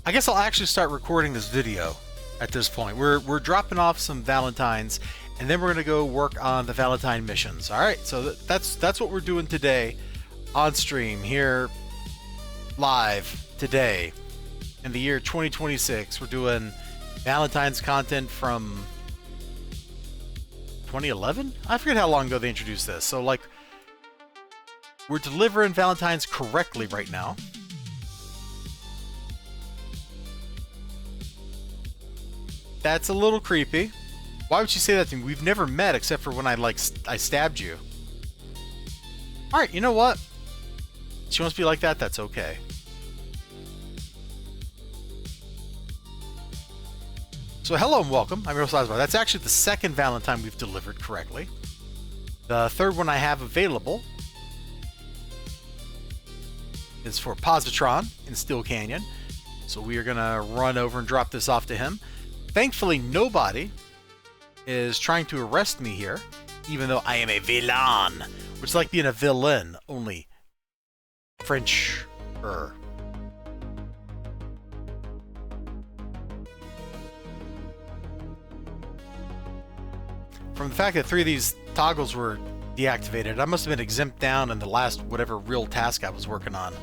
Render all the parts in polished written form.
I guess I'll actually start recording this video at this point. We're dropping off some Valentines, and then we're gonna go work on the Valentine missions. All right, so that's what we're doing today on stream here live today in the year 2026. We're doing Valentine's content from 2011. I forget how long ago they introduced this. So like, we're delivering Valentine's correctly right now. That's a little creepy. Why would you say that to me? We've never met except for when I stabbed you. Alright, you know what? She wants to be like that, that's okay. So hello and welcome. I'm elizibar. That's actually the second Valentine we've delivered correctly. The third one I have available is for Positron in Steel Canyon. So we are going to run over and drop this off to him. Thankfully, nobody is trying to arrest me here, even though I am a villain, which is like being a villain, only French-er. From the fact that 3 of these toggles were deactivated, I must have been exempt down in the last whatever real task I was working on.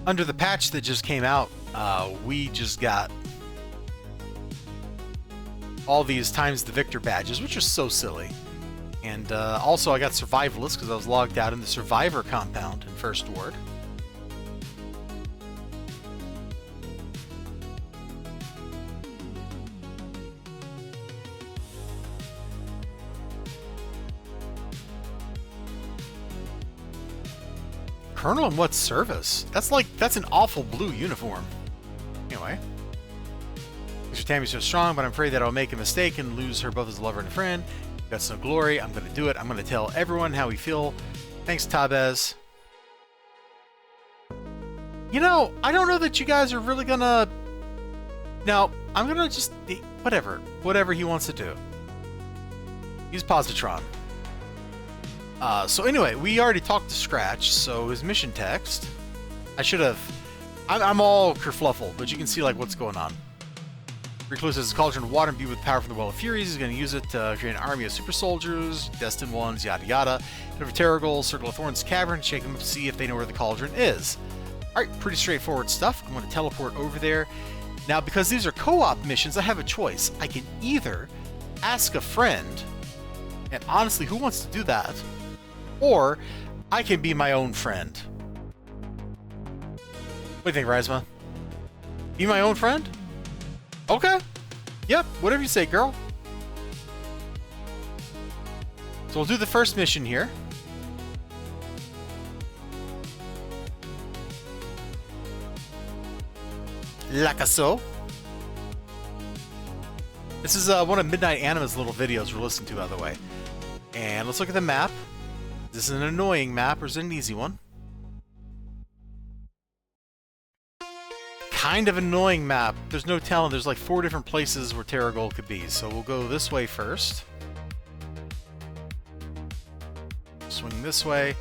Under the patch that just came out, we just got all these times the victor badges, which are so silly. And also I got survivalist because I was logged out in the survivor compound in First Ward. Colonel in what service? That's an awful blue uniform. Anyway. Mr. Tammy's so strong, but I'm afraid that I'll make a mistake and lose her both as a lover and a friend. That's no glory. I'm going to do it. I'm going to tell everyone how we feel. Thanks, Tabez. You know, I don't know that you guys are really going to... No, I'm going to just... Whatever. Whatever he wants to do. Use Positron. So anyway, we already talked to Scratch, so his mission text... I should have... I'm all kerfluffled, but you can see like what's going on. Recluse has a cauldron of water imbued with power from the Well of Furies. He's going to use it to create an army of super soldiers, destined ones, yada yada. Head over to Terrigal, Circle of Thorns Cavern, shake them up to see if they know where the cauldron is. Alright, pretty straightforward stuff. I'm going to teleport over there. Now, because these are co-op missions, I have a choice. I can either ask a friend, and honestly, who wants to do that? Or I can be my own friend. What do you think, Rizma? Be my own friend? Okay. Yep, whatever you say, girl. So we'll do the first mission here. Like so. This is one of Midnight Anima's little videos we're listening to, by the way. And let's look at the map. Is this an annoying map or is it an easy one? Kind of annoying map. There's no telling. There's like 4 different places where Terrigal could be. So we'll go this way first. Swing this way.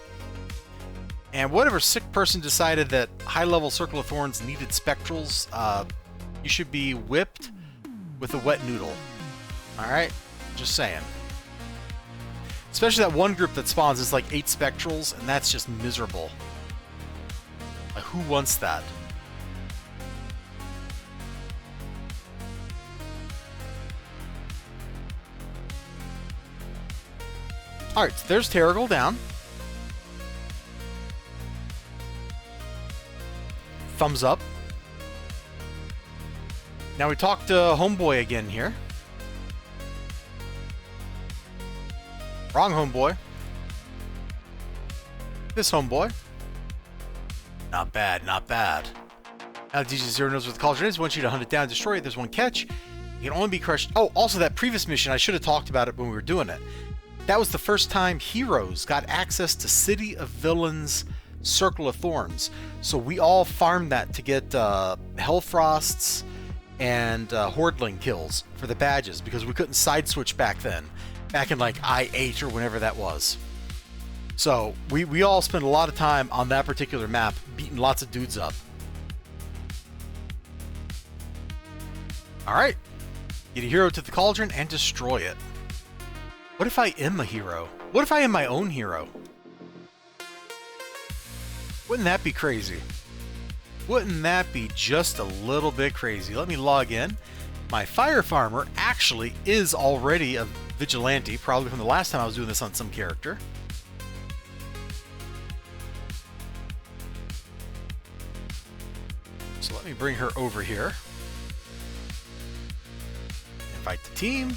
And whatever sick person decided that high-level Circle of Thorns needed spectrals, you should be whipped with a wet noodle. Alright? Just saying. Especially that one group that spawns is like 8 spectrals, and that's just miserable. Like, who wants that? Alright, so there's Terrigal down. Thumbs up. Now we talk to Homeboy again here. Wrong Homeboy. This Homeboy. Not bad, not bad. Now DJ0 knows what the cauldron is. Wants you to hunt it down and destroy it. There's one catch. It can only be crushed. Oh, also that previous mission, I should have talked about it when we were doing it. That was the first time heroes got access to City of Villains Circle of Thorns. So we all farmed that to get Hellfrosts and Hordling kills for the badges because we couldn't side switch back then. Back in like I-8 or whenever that was. So we all spend a lot of time on that particular map beating lots of dudes up. Alright. Get a hero to the cauldron and destroy it. What if I am a hero? What if I am my own hero? Wouldn't that be crazy? Wouldn't that be just a little bit crazy? Let me log in. My fire farmer actually is already a vigilante, probably from the last time I was doing this on some character. So let me bring her over here. Invite the team.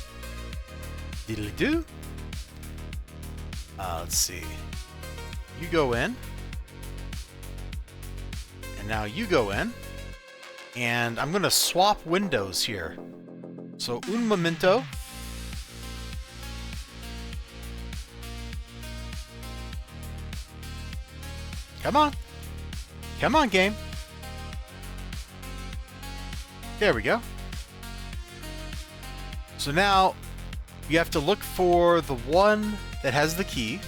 Diddly-doo. Let's see. You go in. And now you go in. And I'm going to swap windows here. So, un momento. Come on. Come on, game. There we go. So now, you have to look for the one that has the key.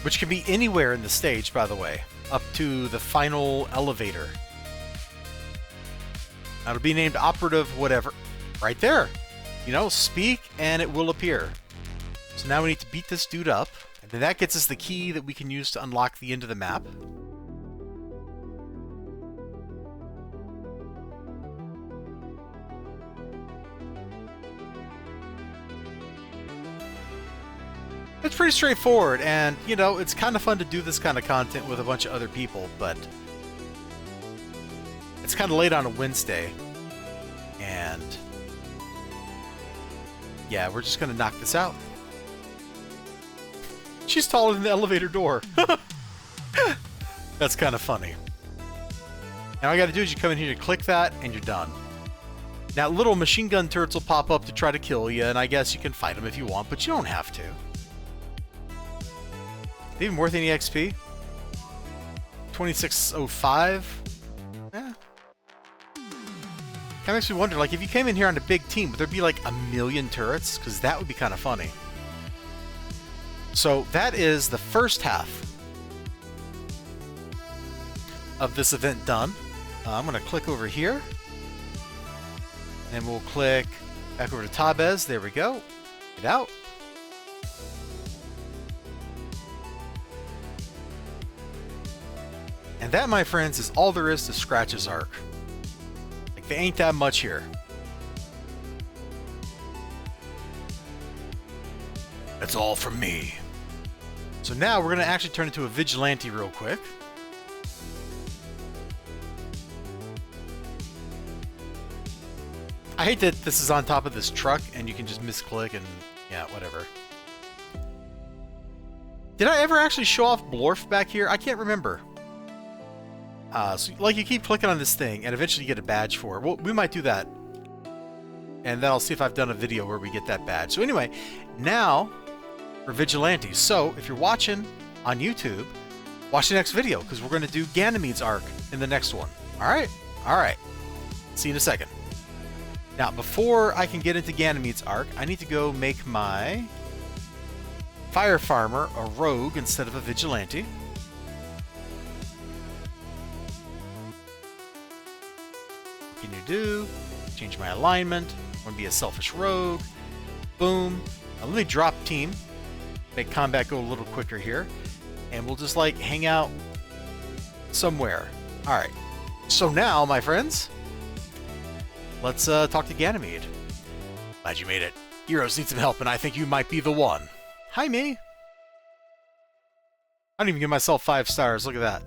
Which can be anywhere in the stage, by the way. Up to the final elevator. That'll be named operative whatever. Right there. You know, speak and it will appear. So now we need to beat this dude up. And then that gets us the key that we can use to unlock the end of the map. It's pretty straightforward, and, you know, it's kind of fun to do this kind of content with a bunch of other people, but it's kind of late on a Wednesday, and yeah, we're just going to knock this out. She's taller than the elevator door. That's kind of funny. And all you got to do is you come in here, you click that, and you're done. Now, little machine gun turrets will pop up to try to kill you, and I guess you can fight them if you want, but you don't have to. Even worth any XP? 2605? Eh. Kind of makes me wonder, like, if you came in here on a big team, would there be like 1,000,000 turrets? Because that would be kind of funny. So that is the first half of this event done. I'm going to click over here. And we'll click back over to Tabez. There we go. Get out. And that, my friends, is all there is to Scratch's arc. Like, there ain't that much here. That's all from me. So now we're going to actually turn into a vigilante real quick. I hate that this is on top of this truck and you can just misclick and, yeah, whatever. Did I ever actually show off Blorf back here? I can't remember. So, like, you keep clicking on this thing, and eventually you get a badge for it. Well, we might do that. And then I'll see if I've done a video where we get that badge. So anyway, now we're vigilantes. So, if you're watching on YouTube, watch the next video, because we're going to do Ganymede's arc in the next one. Alright? Alright. See you in a second. Now, before I can get into Ganymede's arc, I need to go make my fire farmer a rogue instead of a vigilante. What can you do? Change my alignment. I want to be a selfish rogue. Boom. Now let me drop team. Make combat go a little quicker here. And we'll just, like, hang out somewhere. Alright. So now, my friends, let's talk to Ganymede. Glad you made it. Heroes need some help, and I think you might be the one. Hi, me. I don't even give myself 5 stars. Look at that.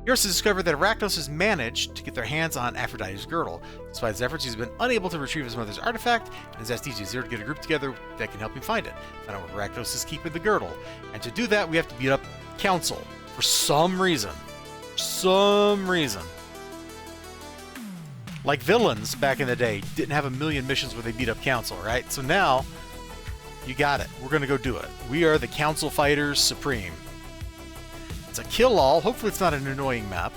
Heroes has discovered that Arachnos has managed to get their hands on Aphrodite's girdle. Despite his efforts, he's been unable to retrieve his mother's artifact, and has asked DG0 to get a group together that can help him find it. Find out where Arachnos is keeping the girdle. And to do that, we have to beat up Council. For some reason. For some reason. Like villains back in the day didn't have 1,000,000 missions where they beat up Council, right? So now, you got it. We're going to go do it. We are the Council Fighters Supreme. It's a kill-all. Hopefully it's not an annoying map.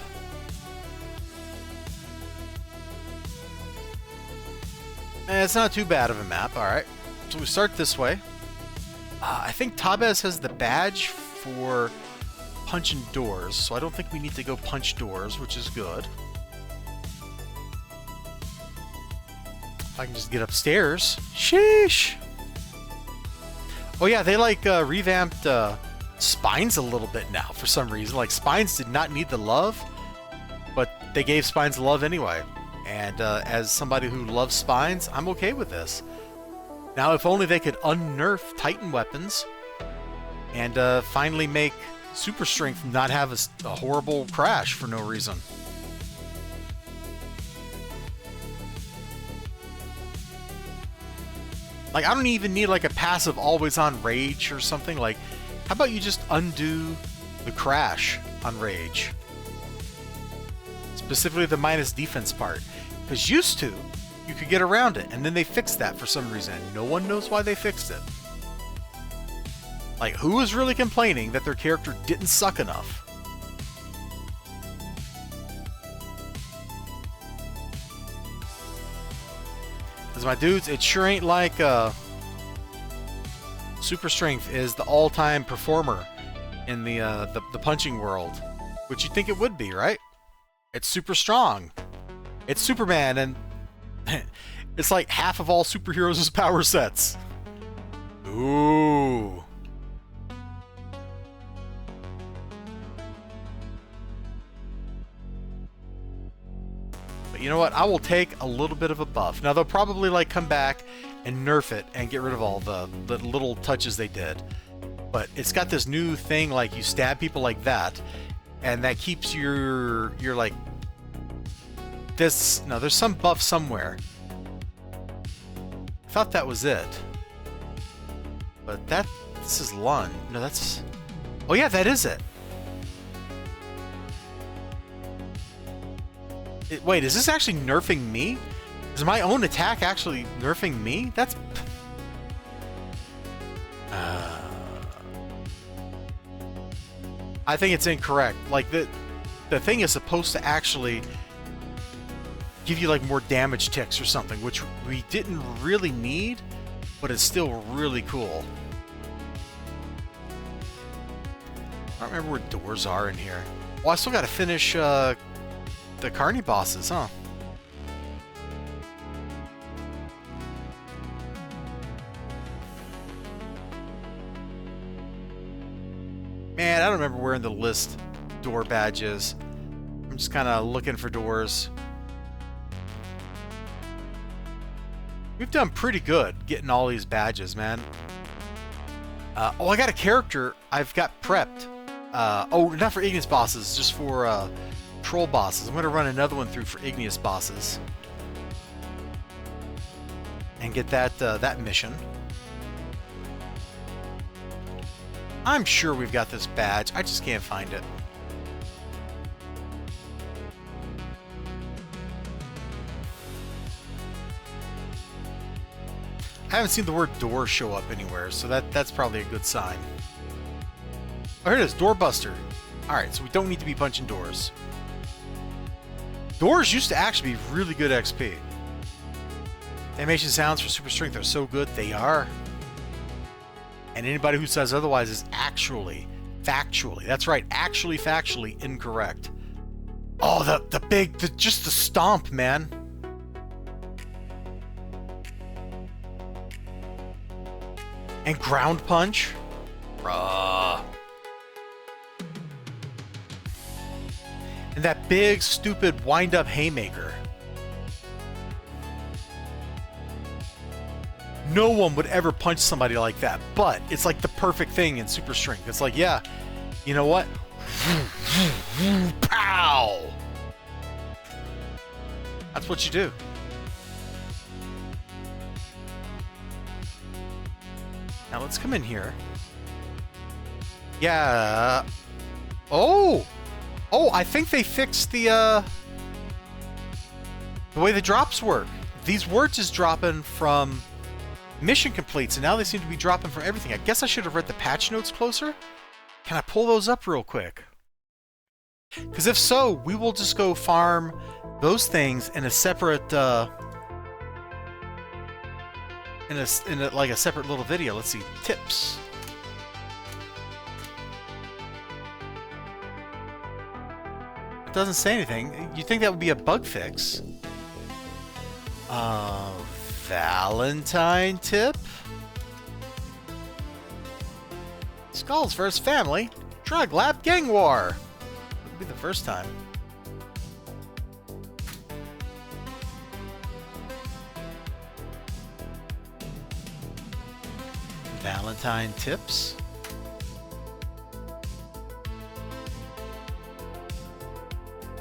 And it's not too bad of a map, alright. So we start this way. I think Tabez has the badge for punching doors, so I don't think we need to go punch doors, which is good. If I can just get upstairs. Sheesh! Oh yeah, they like revamped Spines a little bit now for some reason. Like, Spines did not need the love, but they gave Spines love anyway. And as somebody who loves Spines, I'm okay with this. Now, if only they could unnerf Titan weapons and finally make Super Strength not have a horrible crash for no reason. Like, I don't even need like a passive always on rage or something. Like, how about you just undo the crash on rage? Specifically the minus defense part. Because used to, you could get around it, and then they fixed that for some reason. No one knows why they fixed it. Like, who was really complaining that their character didn't suck enough? Because, my dudes, it sure ain't like Super Strength is the all-time performer in the punching world. Which you'd think it would be, right? It's super strong. It's Superman, and it's like half of all superheroes' power sets. Ooh. But you know what? I will take a little bit of a buff. Now, they'll probably like come back and nerf it and get rid of all the little touches they did. But it's got this new thing, like you stab people like that, and that keeps your like this. No, there's some buff somewhere. I thought that was it. But this is Lund. No, that's... Oh yeah, that is it. Wait, is this actually nerfing me? Is my own attack actually nerfing me? That's... I think it's incorrect. Like, the thing is supposed to actually give you like more damage ticks or something, which we didn't really need, but it's still really cool. I don't remember where doors are in here. Well, I still gotta finish the Carney bosses, huh? Man, I don't remember where in the list door badge is. I'm just kind of looking for doors. We've done pretty good getting all these badges, man. Oh, I got a character I've got prepped. Oh, not for igneous bosses, just for troll bosses. I'm going to run another one through for igneous bosses. And get that mission. I'm sure we've got this badge. I just can't find it. I haven't seen the word door show up anywhere, so that's probably a good sign. Oh, here it is, Doorbuster. Alright, so we don't need to be punching doors. Doors used to actually be really good XP. Animation sounds for Super Strength are so good, they are. And anybody who says otherwise is actually, factually, that's right, actually factually incorrect. Oh, just the stomp, man. And ground punch. Bruh. And that big, stupid, wind-up haymaker. No one would ever punch somebody like that, but it's like the perfect thing in Super Strength. It's like, yeah, you know what? Pow! That's what you do. Now let's come in here. Yeah. Oh! Oh, I think they fixed the way the drops work. These weren't just dropping from mission completes, and now they seem to be dropping from everything. I guess I should have read the patch notes closer. Can I pull those up real quick? Because if so, we will just go farm those things in a separate, in a like a separate little video. Let's see, tips. It doesn't say anything. You'd think that would be a bug fix. Valentine tip? Skulls for his family. Drug lab gang war. It'll be the first time. Valentine tips.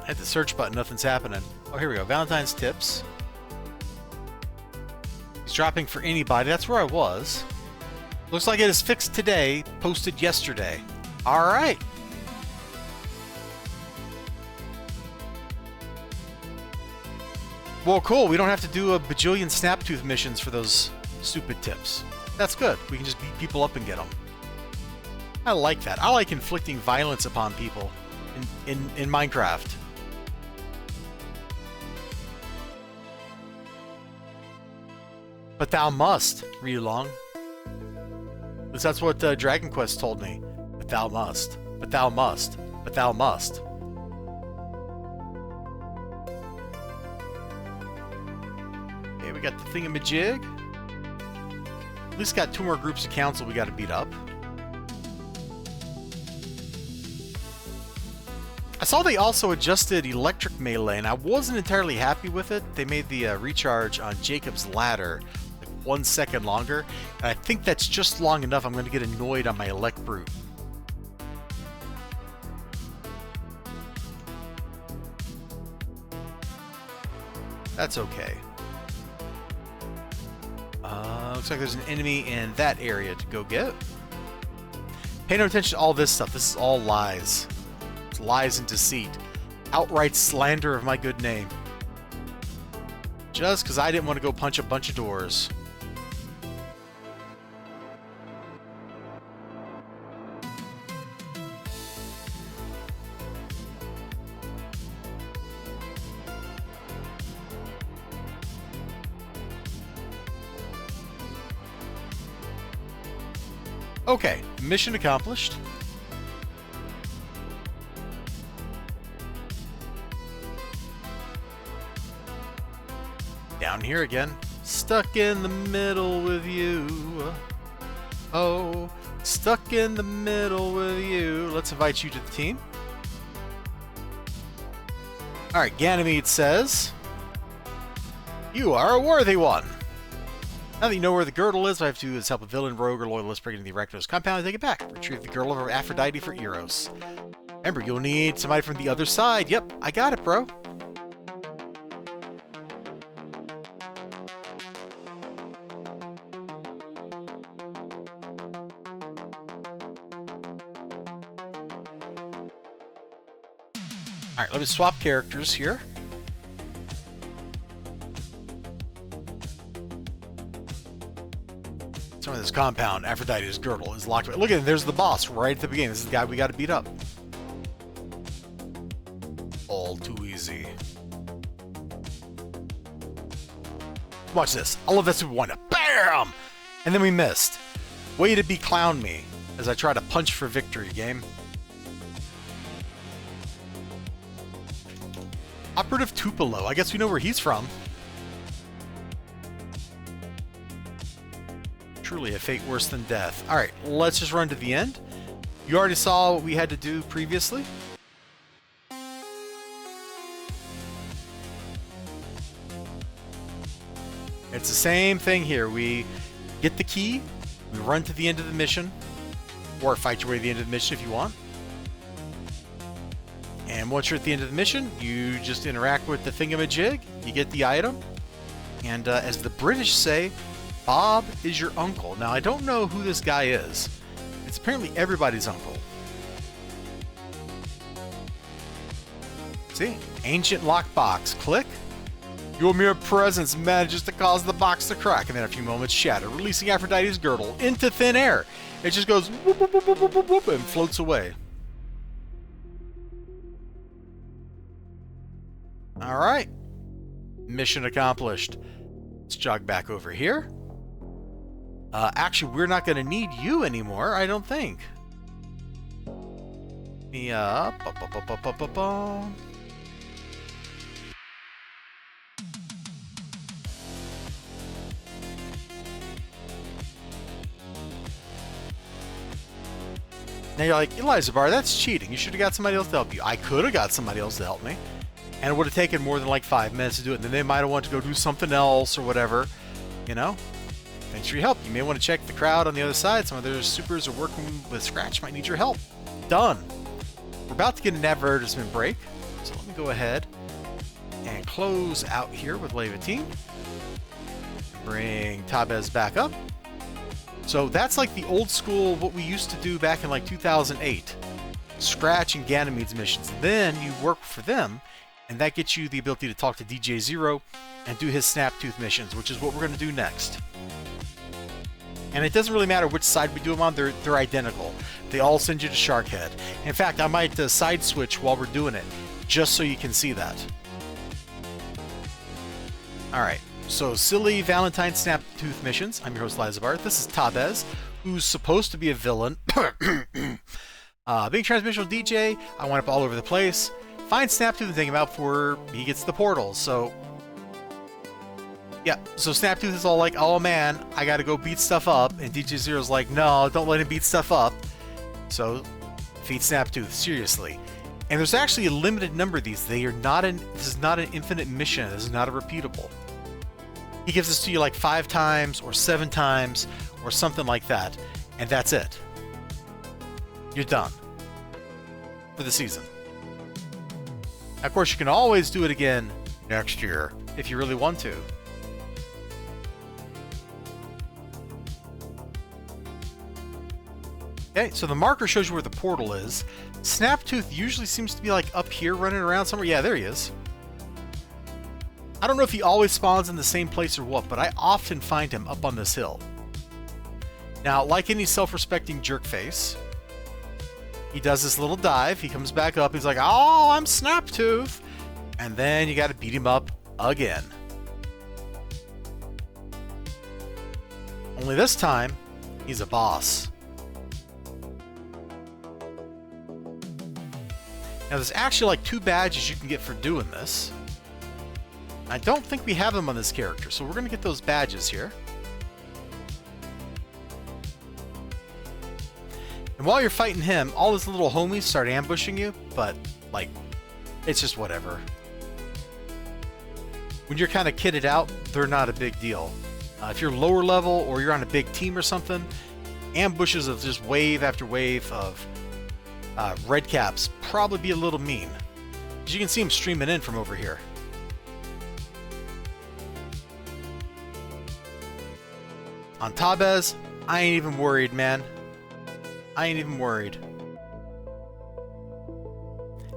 Hit the search button, nothing's happening. Oh, here we go. Valentine's tips. He's dropping for anybody. That's where I was. Looks like it is fixed today, posted yesterday. Alright. Well, cool. We don't have to do a bajillion Snaptooth missions for those stupid tips. That's good. We can just beat people up and get them. I like that. I like inflicting violence upon people in Minecraft. But thou must, Ryulong. At least that's what Dragon Quest told me. But thou must. But thou must. But thou must. Okay, we got the thingamajig. At least got 2 more groups of council we got to beat up. I saw they also adjusted electric melee, and I wasn't entirely happy with it. They made the recharge on Jacob's ladder 1 second longer, and I think that's just long enough. I'm going to get annoyed on my elect brute. That's okay. Looks like there's an enemy in that area to go get. Pay no attention to all this stuff. This is all lies. It's lies and deceit. Outright slander of my good name. Just because I didn't want to go punch a bunch of doors. Okay, mission accomplished. Down here again. Stuck in the middle with you. Oh, stuck in the middle with you. Let's invite you to the team. Alright, Ganymede says, you are a worthy one. Now that you know where the girdle is, all I have to do is help a villain, rogue, or loyalist break into the Erectos compound and take it back. Retrieve the girdle of Aphrodite for Eros. Remember, you'll need somebody from the other side. Yep, I got it, bro. Alright, let me swap characters here. Some of this compound, Aphrodite's girdle, is locked away. Look at it, there's the boss right at the beginning. This is the guy we got to beat up. All too easy. Watch this. I love that super wind up. BAM! And then we missed. Way to be clown me as I try to punch for victory, game. Operative Tupelo. I guess we know where he's from. Truly a fate worse than death. Alright, let's just run to the end. You already saw what we had to do previously. It's the same thing here. We get the key, we run to the end of the mission, or fight your way to the end of the mission if you want. And once you're at the end of the mission, you just interact with the thingamajig, you get the item, and as the British say, Bob is your uncle. Now, I don't know who this guy is. It's apparently everybody's uncle. See? Ancient lockbox. Click. Your mere presence manages to cause the box to crack, and then a few moments shatter, releasing Aphrodite's girdle into thin air. It just goes whoop, whoop, whoop, whoop, whoop, whoop, and floats away. Alright. Mission accomplished. Let's jog back over here. Actually, we're not going to need you anymore, I don't think. Now you're like, elizibar, that's cheating. You should have got somebody else to help you. I could have got somebody else to help me. And it would have taken more than like 5 minutes to do it. And then they might have wanted to go do something else or whatever. You know? Thanks for your help. You may want to check the crowd on the other side. Some of their supers are working with Scratch. Might need your help. Done. We're about to get an advertisement break. So let me go ahead and close out here with Valentine. Bring Tabez back up. So that's like the old school, what we used to do back in like 2008. Scratch and Ganymede's missions. Then you work for them, and that gets you the ability to talk to DJ Zero and do his Snaptooth missions, which is what we're going to do next. And it doesn't really matter which side we do them on, they're identical. They all send you to Sharkhead. In fact, I might side switch while we're doing it, just so you can see that. Alright, so silly Valentine Snaptooth missions. I'm your host, elizibar. This is Tabez, who's supposed to be a villain. Being transmissional DJ, I went up all over the place. Find Snaptooth and take him out before he gets to the portal. So, yeah, so Snaptooth is all like, oh man, I gotta go beat stuff up. And DJ Zero's like, no, don't let him beat stuff up. So, defeat Snaptooth, seriously. And there's actually a limited number of these. This is not an infinite mission. This is not a repeatable. He gives this to you like 5 times or 7 times or something like that. And that's it. You're done for the season. Now, of course, you can always do it again next year if you really want to. Okay, so the marker shows you where the portal is. Snaptooth usually seems to be like up here running around somewhere. Yeah, there he is. I don't know if he always spawns in the same place or what, but I often find him up on this hill. Now, like any self-respecting jerkface, he does this little dive. He comes back up. He's like, oh, I'm Snaptooth. And then you got to beat him up again. Only this time, he's a boss. Now, there's actually like 2 badges you can get for doing this. I don't think we have them on this character, so we're going to get those badges here. And while you're fighting him, all his little homies start ambushing you, but, like, it's just whatever. When you're kind of kitted out, they're not a big deal. If you're lower level or you're on a big team or something, ambushes of just wave after wave of red caps probably be a little mean. As you can see them streaming in from over here. On Tabez, I ain't even worried, man. I ain't even worried.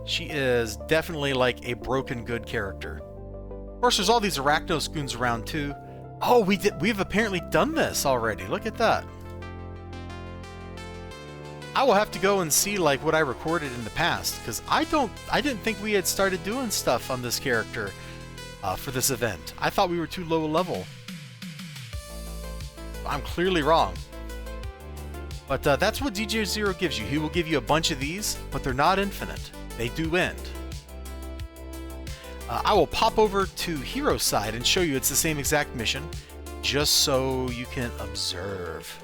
She is definitely like a broken good character. Of course, there's all these Arachnos goons around too. Oh, we've apparently done this already. Look at that. I will have to go and see like what I recorded in the past, because I didn't think we had started doing stuff on this character for this event. I thought we were too low level. I'm clearly wrong. But that's what DJ Zero gives you. He will give you a bunch of these, but they're not infinite. They do end. I will pop over to Hero side and show you it's the same exact mission, just so you can observe.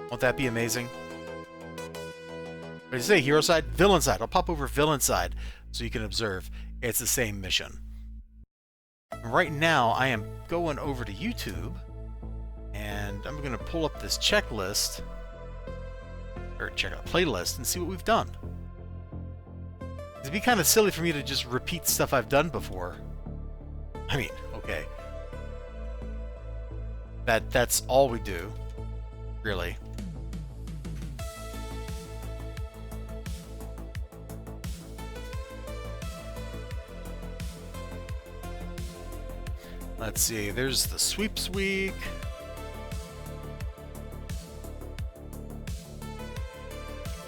Won't that be amazing? What did you say? Hero side? Villain side. I'll pop over Villain side so you can observe. It's the same mission. Right now, I am going over to YouTube, and I'm going to pull up this checklist, or check out playlist, and see what we've done. It'd be kind of silly for me to just repeat stuff I've done before. I mean, okay. That's all we do, really. Let's see, there's the sweeps week.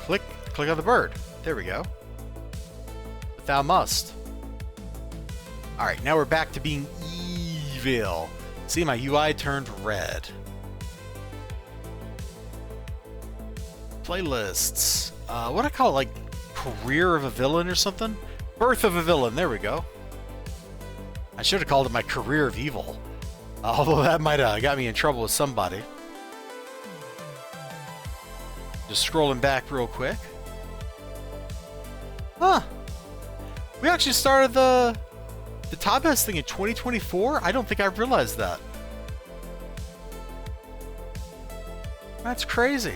Click on the bird. There we go. But thou must. Alright, now we're back to being evil. See, my UI turned red. Playlists. What do I call it? Like, career of a villain or something? Birth of a villain. There we go. I should have called it my career of evil. Although that might have got me in trouble with somebody. Just scrolling back real quick. Huh. We actually started the Top Hat thing in 2024? I don't think I realized that. That's crazy.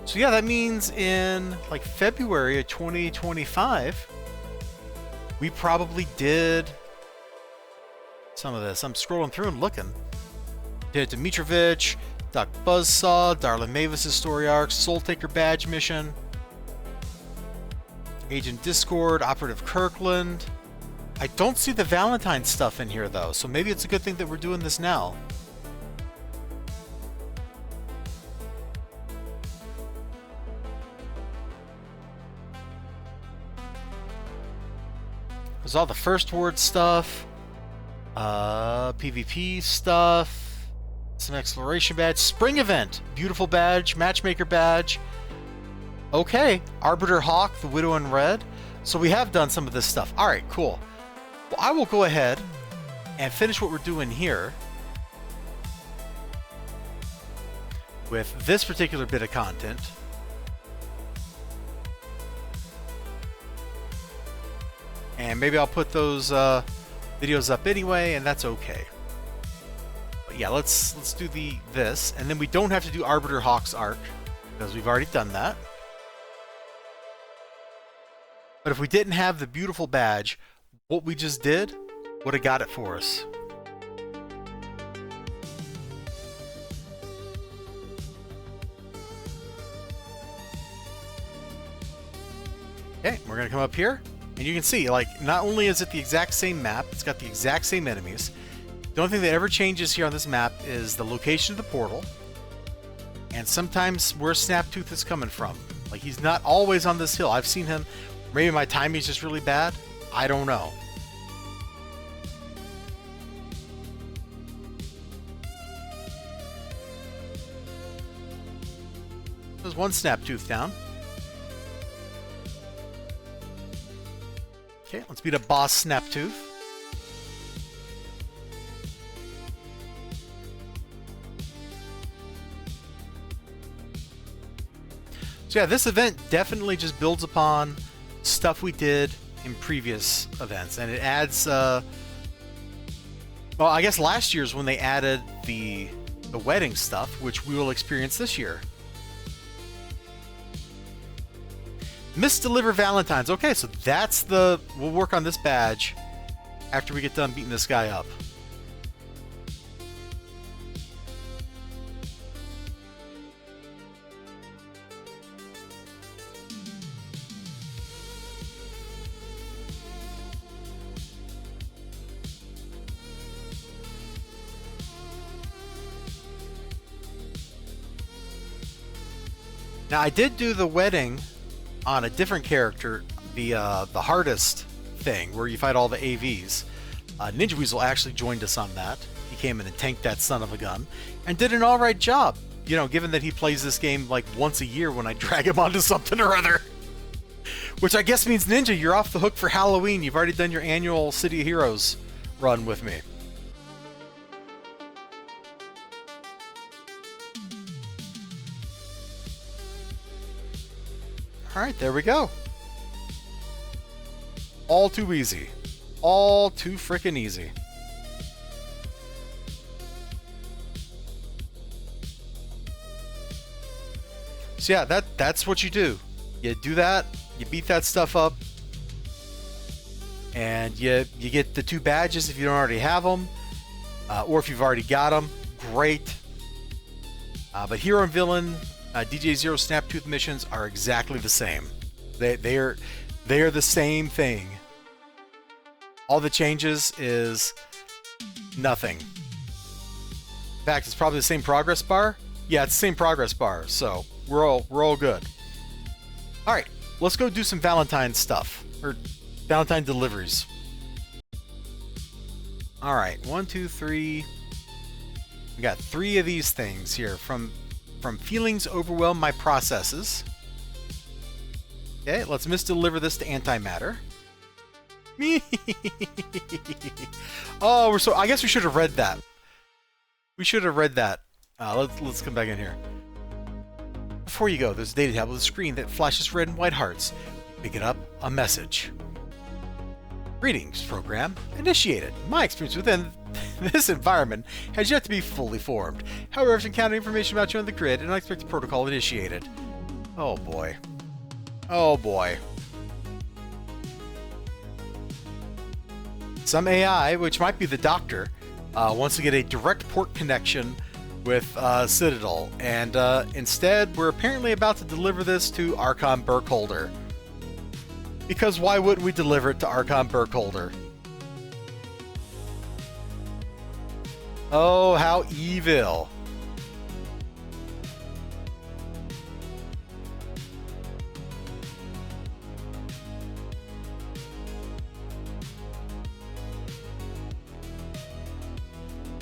So yeah, that means in like February of 2025, we probably did some of this. I'm scrolling through and looking. Did Dimitrovich, Doc Buzzsaw, Darla Mavis's story arc, Soul Taker badge mission, Agent Discord, Operative Kirkland. I don't see the Valentine stuff in here though, so maybe it's a good thing that we're doing this now. There's all the first word stuff, PvP stuff, some exploration badge, spring event, beautiful badge, matchmaker badge. Okay, Arbiter Hawk, the Widow in Red. So we have done some of this stuff. All right, cool. Well, I will go ahead and finish what we're doing here with this particular bit of content. And maybe I'll put those videos up anyway, and that's okay. But yeah, let's do this, and then we don't have to do Arbiter Hawk's arc because we've already done that. But if we didn't have the beautiful badge, what we just did would have got it for us. Okay, we're gonna come up here. And you can see, like, not only is it the exact same map, it's got the exact same enemies. The only thing that ever changes here on this map is the location of the portal, and sometimes where Snaptooth is coming from. Like, he's not always on this hill. I've seen him. Maybe my timing's just really bad. I don't know. There's one Snaptooth down. Okay, let's beat up Boss Snaptooth. So yeah, this event definitely just builds upon stuff we did in previous events, and it adds, well, I guess last year's when they added the wedding stuff, which we will experience this year. Misdeliver Valentines. Okay, so that's we'll work on this badge after we get done beating this guy up. Now, I did do the wedding on a different character, the hardest thing, where you fight all the AVs. Ninja Weasel actually joined us on that. He came in and tanked that son of a gun, and did an alright job, you know, given that he plays this game like once a year when I drag him onto something or other. Which I guess means, Ninja, you're off the hook for Halloween. You've already done your annual City of Heroes run with me. Alright, there we go. All too easy. All too frickin' easy. So yeah, that's what you do. You do that, you beat that stuff up, and you get the 2 badges if you don't already have them, or if you've already got them, great. But Hero and Villain, DJ Zero Snaptooth missions are exactly the same. They are the same thing. All the changes is nothing. In fact, it's probably the same progress bar. Yeah, it's the same progress bar, so we're all good. All right, let's go do some Valentine stuff, or Valentine deliveries. All right, 1, 2, 3. We got 3 of these things here from feelings overwhelm my processes. Okay, let's misdeliver this to antimatter. Oh, I guess we should have read that. We should have read that. Let's come back in here. before you go, there's a data tab with a screen that flashes red and white hearts. Pick it up, a message. Greetings, program. Initiated. My experience within this environment has yet to be fully formed. However, I've encountered information about you on the grid, and unexpected protocol initiated. Oh boy. Oh boy. Some AI, which might be the doctor, wants to get a direct port connection with Citadel, and instead we're apparently about to deliver this to Archon Burkholder. Because why wouldn't we deliver it to Archon Burkholder? Oh, how evil.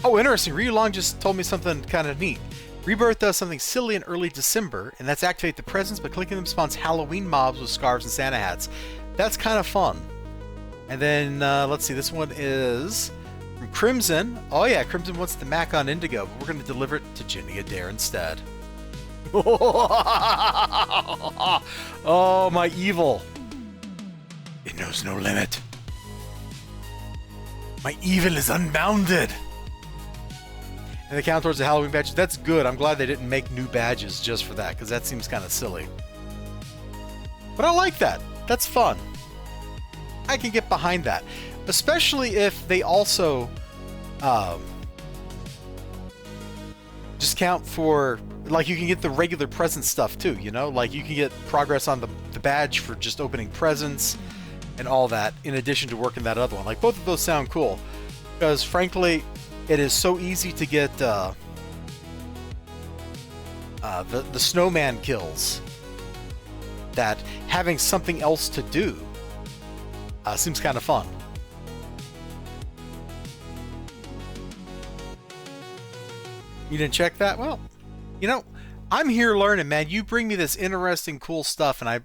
Oh, interesting. Ryu Long just told me something kind of neat. Rebirth does something silly in early December, and that's activate the presence by clicking them spawns Halloween mobs with scarves and Santa hats. That's kind of fun. And then, let's see, this one is from Crimson. Oh yeah, Crimson wants the Mac on Indigo, but we're going to deliver it to Ginny Adair instead. Oh, my evil. It knows no limit. My evil is unbounded. And they count towards the Halloween badges. That's good. I'm glad they didn't make new badges just for that, because that seems kind of silly. But I like that. That's fun. I can get behind that. Especially if they also just count for, like, you can get the regular present stuff too, you know? Like, you can get progress on the badge for just opening presents and all that, in addition to working that other one. Like, both of those sound cool. Because, frankly, it is so easy to get the snowman kills that having something else to do seems kind of fun. You didn't check that? Well, you know, I'm here learning, man. You bring me this interesting, cool stuff, and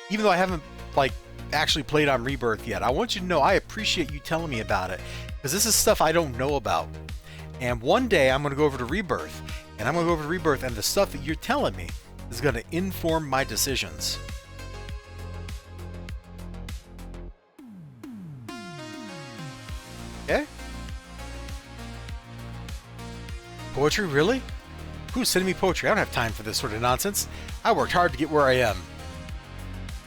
even though I haven't, like, actually played on Rebirth yet, I want you to know I appreciate you telling me about it. Because this is stuff I don't know about. And one day I'm going to go over to Rebirth. And I'm going to go over to Rebirth, and the stuff that you're telling me is going to inform my decisions. Okay? Poetry, really? Who's sending me poetry? I don't have time for this sort of nonsense. I worked hard to get where I am.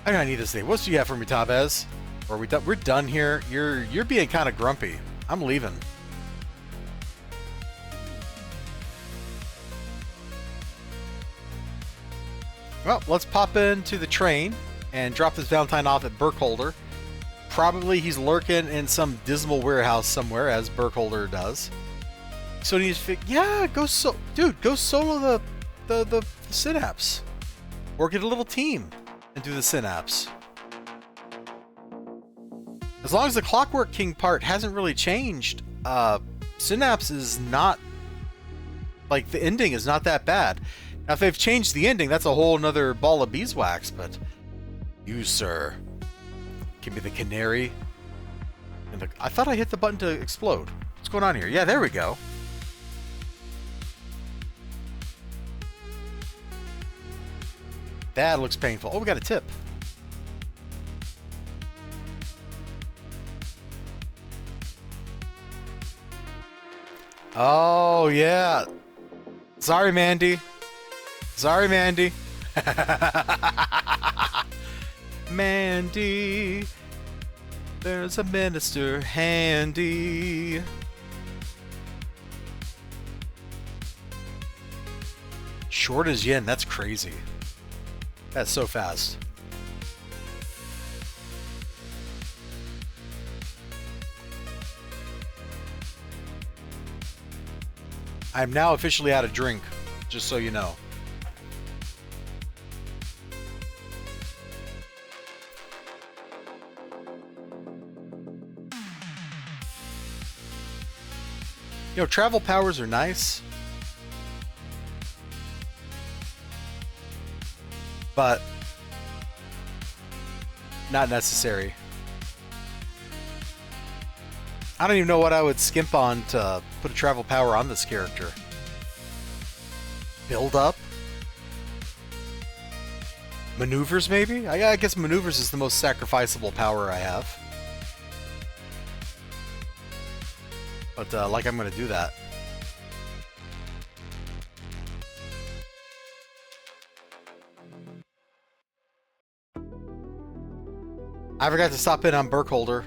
I don't need this thing. What do you have for me, Tabez? Or are we done? We're done here. You're being kind of grumpy. I'm leaving. Well, let's pop into the train and drop this Valentine off at Burkholder. Probably he's lurking in some dismal warehouse somewhere, as Burkholder does. So he needs to yeah, go solo the synapse. Or get a little team and do the synapse. As long as the Clockwork King part hasn't really changed, Synapse is not, like, the ending is not that bad. Now, if they've changed the ending, that's a whole nother ball of beeswax, but you, sir, give me the canary. And I thought I hit the button to explode. What's going on here? Yeah, there we go. That looks painful. Oh, we got a tip. Oh, yeah. Sorry, Mandy. Sorry, Mandy. Mandy. There's a minister handy. Short as yin. That's crazy. That's so fast. I'm now officially out of drink, just so you know. You know, travel powers are nice, but not necessary. I don't even know what I would skimp on to put a travel power on this character. Build up? Maneuvers, maybe? I guess maneuvers is the most sacrificable power I have. But, like I'm gonna do that. I forgot to stop in on Burkholder.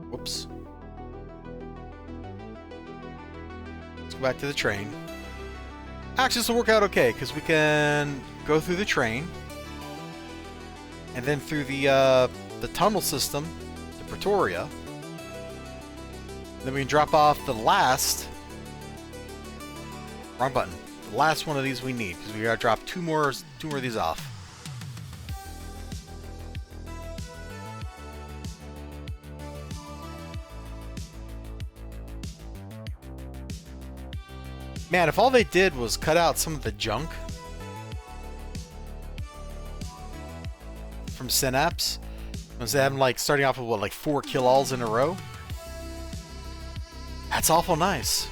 Whoops. Let's go back to the train. Actually, this will work out okay, because we can go through the train. And then through the tunnel system to Pretoria. Then we can drop off the last... Wrong button. The last one of these we need, because we gotta drop two more of these off. Man, if all they did was cut out some of the junk from Synapse, instead of having, like, starting off with, what, like 4 kill-alls in a row? That's awful nice.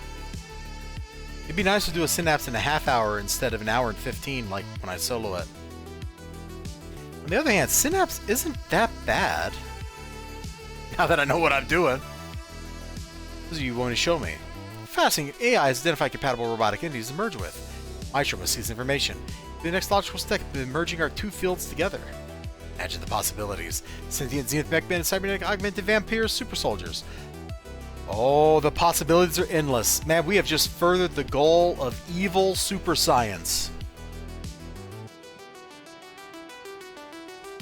It'd be nice to do a Synapse in a half hour instead of an hour and 15, like when I solo it. On the other hand, Synapse isn't that bad. Now that I know what I'm doing. This is what you want to show me. Fascinating. AI has identified compatible robotic entities to merge with. My show must seize information. The next logical step is merging our two fields together. Imagine the possibilities. Sentient Zenith Mechman and cybernetic augmented vampires, super soldiers. Oh, the possibilities are endless. Man, we have just furthered the goal of evil super science.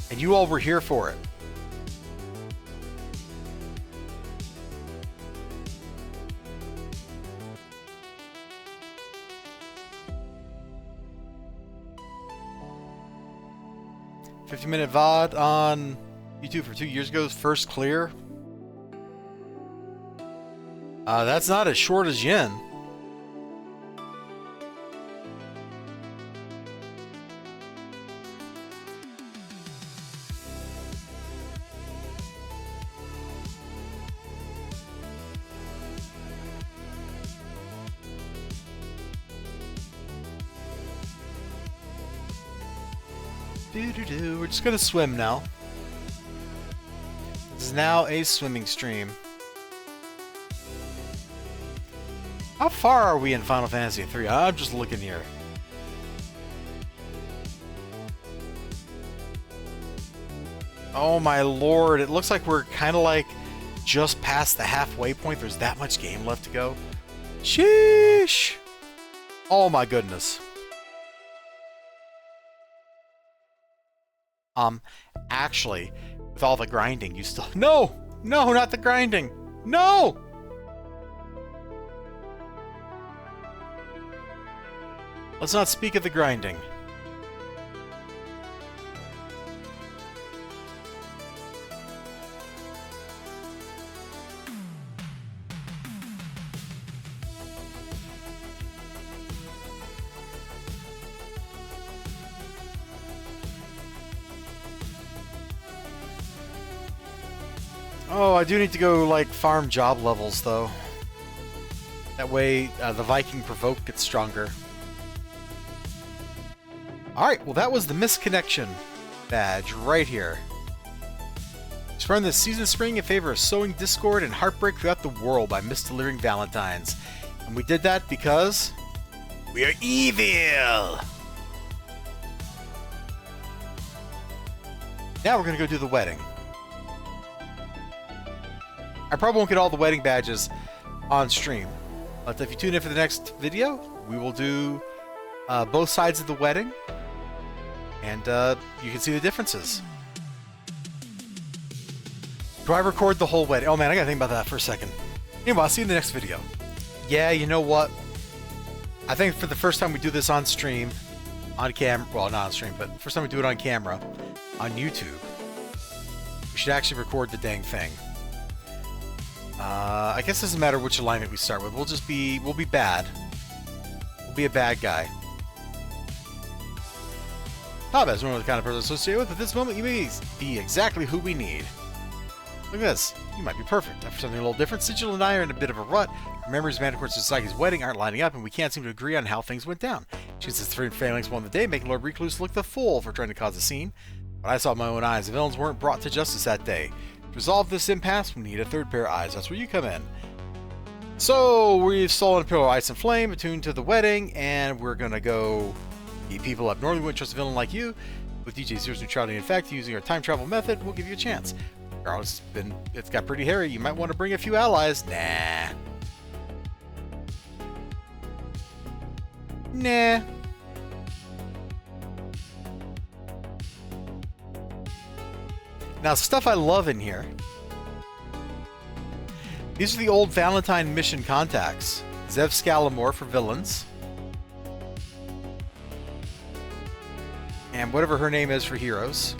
And you all were here for it. "50-minute VOD on YouTube for 2 years ago, first clear." That's not as short as Yin. We're just gonna swim now. This is now a swimming stream. How far are we in Final Fantasy III? I'm just looking here. Oh my lord, it looks like we're kind of like just past the halfway point. There's that much game left to go. Sheesh! Oh my goodness. Actually, with all the grinding, you still... No! No, not the grinding! No! Let's not speak of the grinding. Oh, I do need to go, like, farm job levels, though. That way, the Viking Provoke gets stronger. Alright, well that was the Misconnection badge right here. Sprung this season of spring in favor of sowing discord and heartbreak throughout the world by misdelivering Valentines. And we did that because... we are evil! Now we're gonna go do the wedding. I probably won't get all the wedding badges on stream. But if you tune in for the next video, we will do both sides of the wedding. And you can see the differences. Do I record the whole wedding? Oh man, I gotta think about that for a second. Anyway, I'll see you in the next video. Yeah, you know what? I think for the first time we do this on stream, on camera, well, not on stream, but first time we do it on camera, on YouTube, we should actually record the dang thing. I guess it doesn't matter which alignment we start with. We'll be bad. We'll be a bad guy. Bob is one of the kind of person associated with. At this moment, you may be exactly who we need. Look at this. You might be perfect. After something a little different, Sigil and I are in a bit of a rut. Our memories of Manticore's Society's wedding aren't lining up, and we can't seem to agree on how things went down. She says three phalanx won the day, making Lord Recluse look the fool for trying to cause a scene. But I saw with my own eyes, the villains weren't brought to justice that day. To resolve this impasse, we need a third pair of eyes. That's where you come in. So, we've stolen a pillar of ice and flame, attuned to the wedding, and we're gonna go eat people up north. We wouldn't trust a villain like you. With DJ Zero's neutrality in effect, using our time travel method, we'll give you a chance. Regardless, it's got pretty hairy. You might want to bring a few allies. Nah. Now, stuff I love in here. These are the old Valentine mission contacts. Zev Scalamore for villains. And whatever her name is for heroes.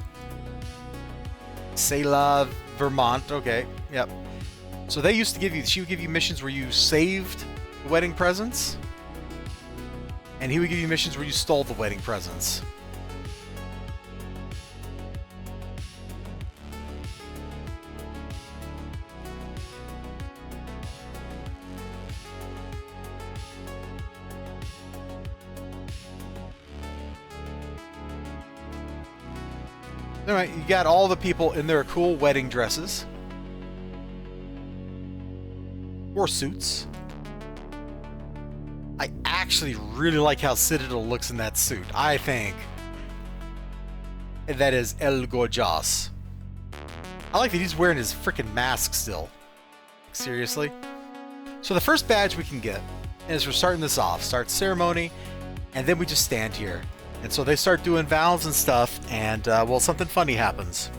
Selah Vermont. Okay, yep. So they used to give you, she would give you missions where you saved the wedding presents. And he would give you missions where you stole the wedding presents. Alright, you got all the people in their cool wedding dresses. Or suits. I actually really like how Citadel looks in that suit. I think that is El Gorgeous. I like that he's wearing his freaking mask still. Seriously? So the first badge we can get is we're starting this off. Start ceremony, and then we just stand here. And so they start doing vows and stuff, and, well, something funny happens.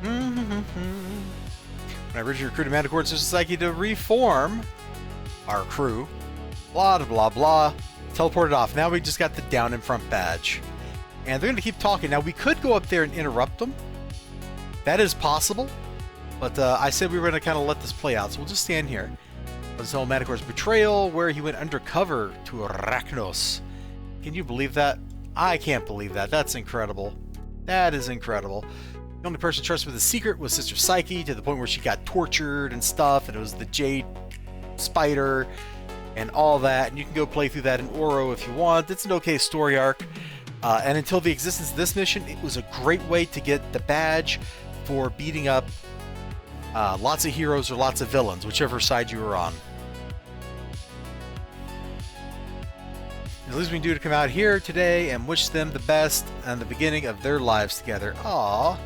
When I originally recruited Manticores to Psyche to reform our crew, blah, blah, blah, teleported off. Now we just got the down in front badge. And they're going to keep talking. Now, we could go up there and interrupt them. That is possible. But I said we were going to kind of let this play out, so we'll just stand here. This whole Manticore's betrayal, where he went undercover to Arachnos. Can you believe that? I can't believe that. That's incredible. That is incredible. The only person trusted with the secret was Sister Psyche, to the point where she got tortured and stuff, and it was the Jade Spider and all that. And you can go play through that in Oro if you want. It's an okay story arc. And until the existence of this mission, it was a great way to get the badge for beating up lots of heroes or lots of villains, whichever side you were on. The least we can do to come out here today and wish them the best and the beginning of their lives together. Aww.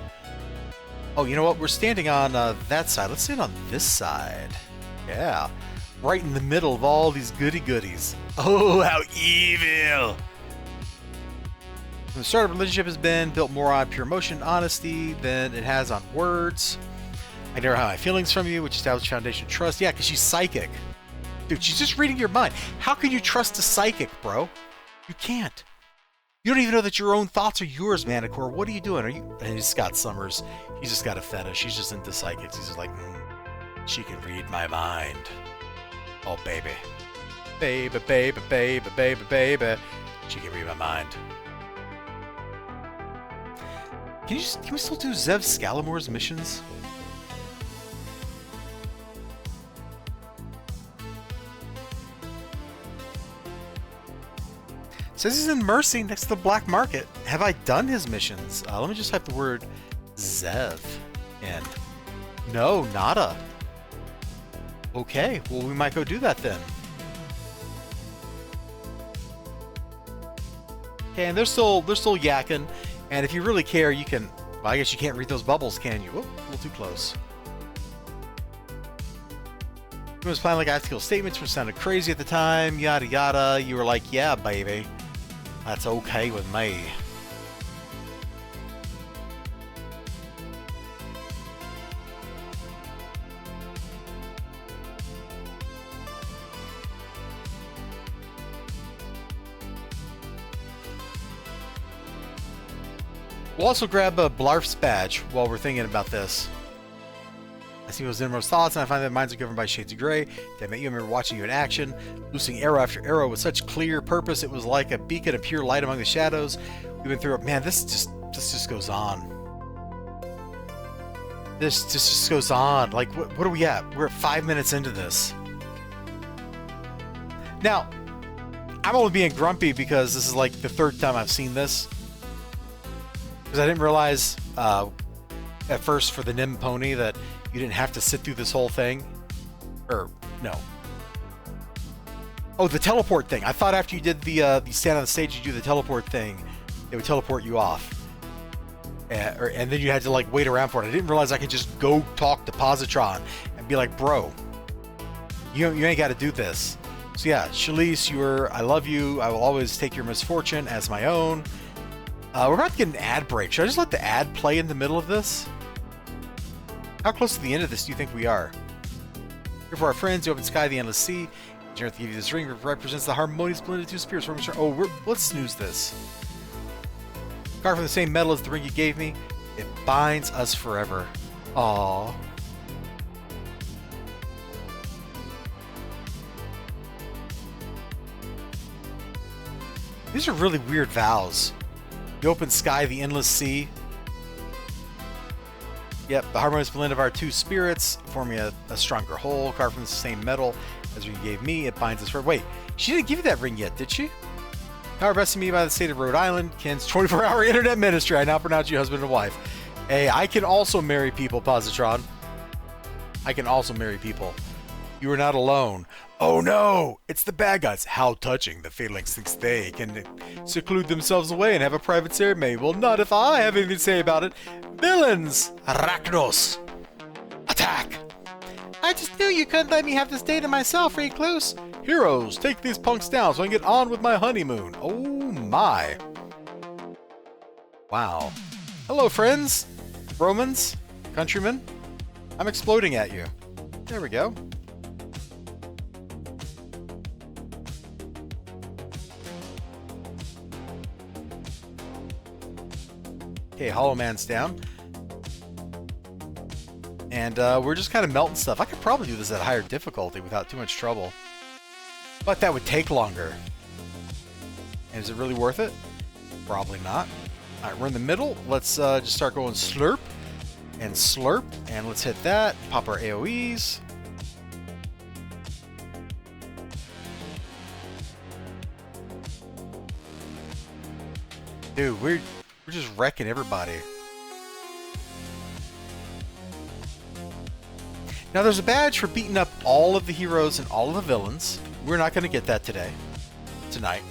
Oh, you know what? We're standing on that side. Let's stand on this side. Yeah. Right in the middle of all these goody-goodies. Oh, how evil! The start of relationship has been built more on pure emotion and honesty than it has on words. I never have my feelings from you, which established foundation of trust. Yeah, because she's psychic. Dude, she's just reading your mind. How can you trust a psychic, bro? You can't. You don't even know that your own thoughts are yours, Manticore. What are you doing? Are you? And he's Scott Summers. He's just got a fetish. He's just into psychics. He's just like, she can read my mind. Oh, baby. Baby, baby, baby, baby, baby. She can read my mind. Can we still do Zev Scalamore's missions? Says he's in Mercy next to the Black Market. Have I done his missions? Let me just type the word Zev in. No, nada. Okay, well we might go do that then. Okay, and they're still yakking. And if you really care, you can. Well, I guess you can't read those bubbles, can you? Oh, a little too close. It was playing like ethical statements, which sounded crazy at the time. Yada yada. You were like, yeah, baby. That's okay with me. We'll also grab a Blarf's badge while we're thinking about this. I see those innermost thoughts, and I find that minds are governed by shades of gray. Damn it, you remember watching you in action, loosing arrow after arrow with such clear purpose. It was like a beacon of pure light among the shadows. We went through it. Man, this just goes on. This just goes on. Like, what are we at? We're at 5 minutes into this. Now, I'm only being grumpy because this is like the third time I've seen this. Because I didn't realize at first for the Nim Pony that you didn't have to sit through this whole thing. Or, no. Oh, the teleport thing. I thought after you did the stand on the stage, you do the teleport thing, it would teleport you off. And then you had to like wait around for it. I didn't realize I could just go talk to Positron and be like, bro, you ain't got to do this. So yeah, Shalice, I love you. I will always take your misfortune as my own. We're about to get an ad break. Should I just let the ad play in the middle of this? How close to the end of this do you think we are? Here for our friends, the open sky, the endless sea. The earth give you this ring represents the harmonious blend of two spirits. Let's snooze this. Carved from the same metal as the ring you gave me, it binds us forever. Aww. These are really weird vows. The open sky, the endless sea. Yep, the harmonious blend of our two spirits, forming a stronger whole. Carved from the same metal as you gave me, it binds us forever. Wait, she didn't give you that ring yet, did she? Power vested me by the state of Rhode Island, Ken's 24-hour internet ministry. I now pronounce you husband and wife. Hey, I can also marry people, Positron. I can also marry people. You are not alone. Oh no! It's the bad guys. How touching. The Phalanx thinks they can seclude themselves away and have a private ceremony. Well, not if I have anything to say about it. Villains! Arachnos! Attack! I just knew you couldn't let me have this day to myself, recluse. Heroes, take these punks down so I can get on with my honeymoon. Oh my. Wow. Hello, friends. Romans. Countrymen. I'm exploding at you. There we go. Okay, Hollow Man's down. And we're just kind of melting stuff. I could probably do this at a higher difficulty without too much trouble. But that would take longer. And is it really worth it? Probably not. Alright, we're in the middle. Let's just start going slurp and slurp. And let's hit that. Pop our AoEs. Dude, we're just wrecking everybody. Now there's a badge for beating up all of the heroes and all of the villains. We're not going to get that tonight.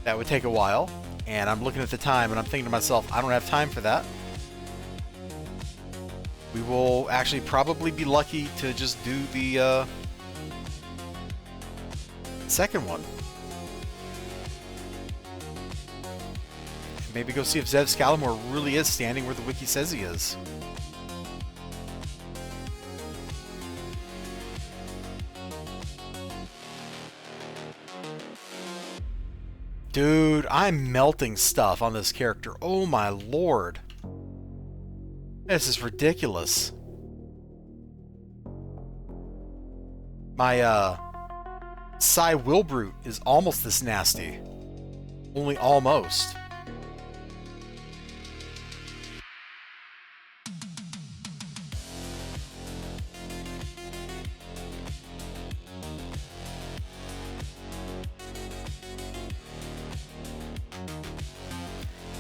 That would take a while, and I'm looking at the time and I'm thinking to myself, I don't have time for that. We will actually probably be lucky to just do the second one. Maybe go see if Zev Scalamore really is standing where the wiki says he is. Dude, I'm melting stuff on this character. Oh my lord. This is ridiculous. My, Psy Wilbrute is almost this nasty. Only almost.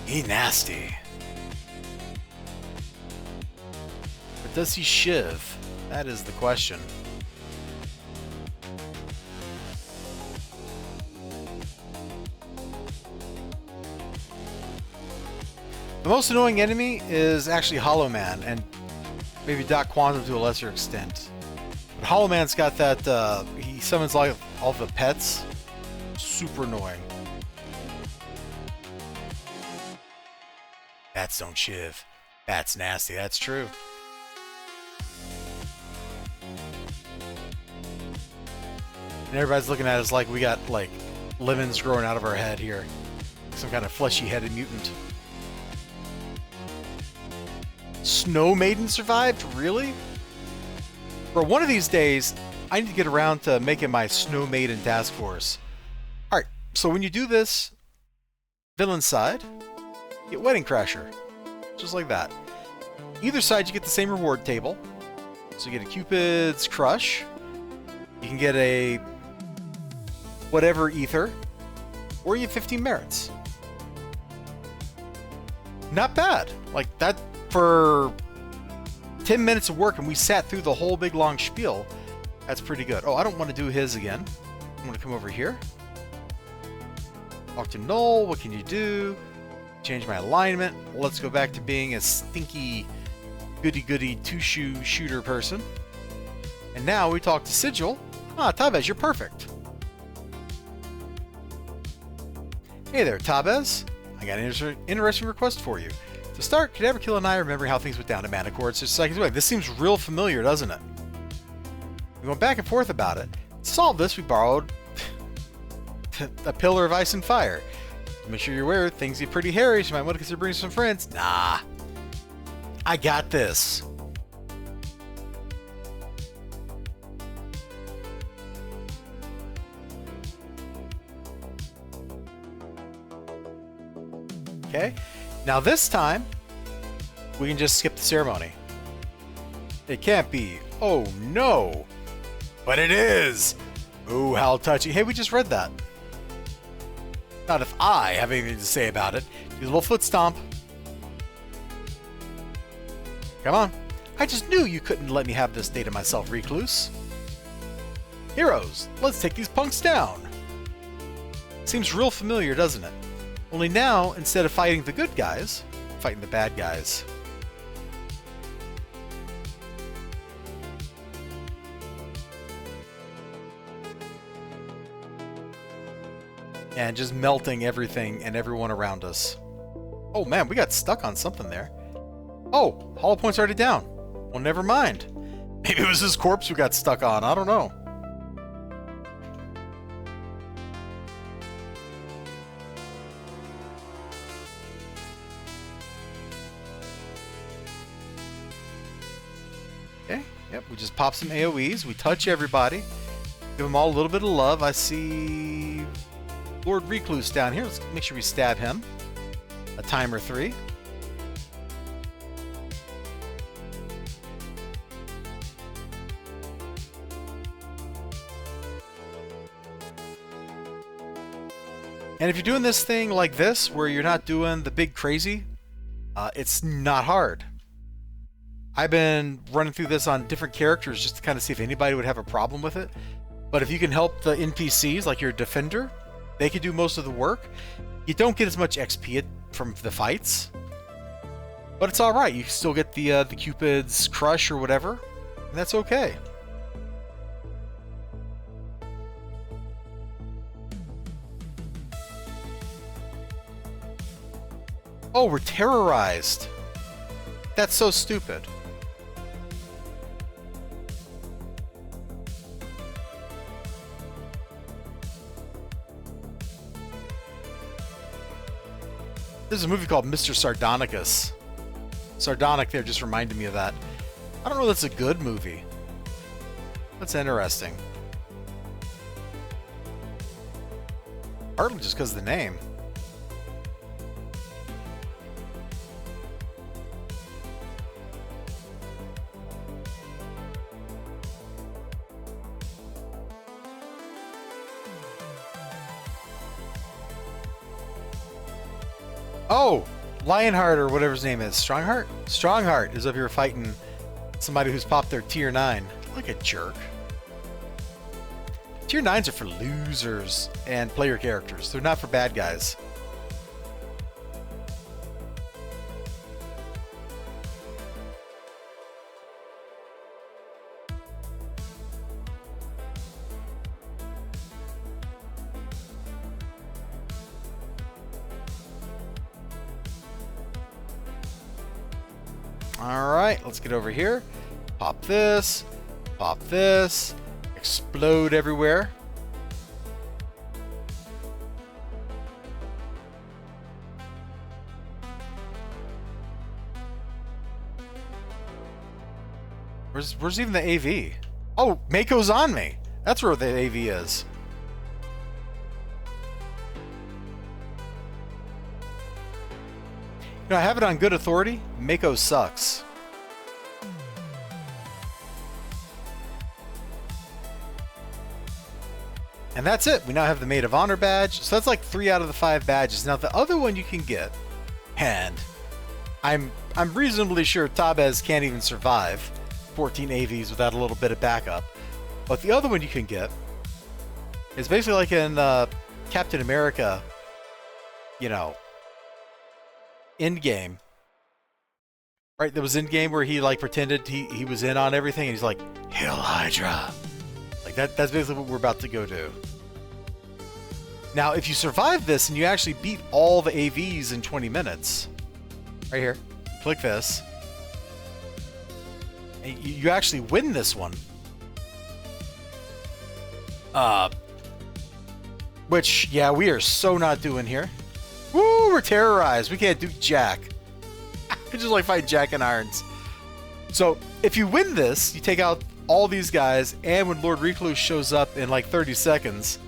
He nasty. But does he shiv? That is the question. The most annoying enemy is actually Hollow Man, and maybe Doc Quantum to a lesser extent. But Hollow Man's got that, he summons like all the pets. Super annoying. Bats don't shiv. Bats nasty, that's true. And everybody's looking at us like we got, like, lemons growing out of our head here. Some kind of fleshy-headed mutant. Snow Maiden survived? Really? For one of these days, I need to get around to making my Snow Maiden task force. Alright, so when you do this, villain side, get Wedding Crasher. Just like that. Either side, you get the same reward table. So you get a Cupid's Crush. You can get a whatever ether, or you have 15 merits. Not bad. Like that for 10 minutes of work, and we sat through the whole big long spiel. That's pretty good. Oh, I don't want to do his again. I'm going to come over here. Talk to Null. What can you do? Change my alignment. Let's go back to being a stinky, goody-goody two-shoe shooter person. And now we talk to Sigil. Ah, Tabez, you're perfect. Hey there, Tabez. I got an interesting request for you. To start, could you ever kill an eye remembering how things went down at Manicord 6 seconds away? This seems real familiar, doesn't it? We went back and forth about it. To solve this, we borrowed a pillar of ice and fire. Make sure you're aware, things get pretty hairy, so you might want to consider bringing some friends. Nah. I got this. Okay. Now this time, we can just skip the ceremony. It can't be. Oh no. But it is. Ooh, how touchy. Hey, we just read that. Not if I have anything to say about it. Do a little foot stomp. Come on. I just knew you couldn't let me have this day to myself, recluse. Heroes, let's take these punks down. Seems real familiar, doesn't it? Only now, instead of fighting the good guys, fighting the bad guys. And just melting everything and everyone around us. Oh man, we got stuck on something there. Oh, hollow point's already down. Well, never mind. Maybe it was his corpse we got stuck on. I don't know. Okay, yep, we just pop some AoEs. We touch everybody. Give them all a little bit of love. I see Lord Recluse down here. Let's make sure we stab him. A timer 3. And if you're doing this thing like this, where you're not doing the big crazy, it's not hard. I've been running through this on different characters just to kind of see if anybody would have a problem with it. But if you can help the NPCs, like your defender, they can do most of the work. You don't get as much XP from the fights, but it's all right. You still get the Cupid's Crush or whatever, and that's okay. Oh, we're terrorized. That's so stupid. There's a movie called Mr. Sardonicus. Sardonic there just reminded me of that. I don't know if that's a good movie. That's interesting. Partly just because of the name. Oh, Lionheart or whatever his name is. Strongheart? Strongheart is up here fighting somebody who's popped their tier 9. Like a jerk. Tier 9s are for losers and player characters. They're not for bad guys. Alright, let's get over here. Pop this. Pop this. Explode everywhere. Where's even the AV? Oh, Mako's on me. That's where the AV is. You know, I have it on good authority. Mako sucks. And that's it. We now have the Maid of Honor badge. So that's like 3 out of the 5 badges. Now the other one you can get, and I'm reasonably sure Tabez can't even survive 14 AVs without a little bit of backup. But the other one you can get is basically like in Captain America, you know, Endgame. Right? There was Endgame where he like pretended he was in on everything and he's like, Hail Hydra. Like that's basically what we're about to go do. Now, if you survive this and you actually beat all the AVs in 20 minutes, right here, click this, and you actually win this one. Which, yeah, we are so not doing here. Woo, we're terrorized. We can't do jack. It's just like fighting Jack and Irons. So, if you win this, you take out all these guys, and when Lord Recluse shows up in like 30 seconds,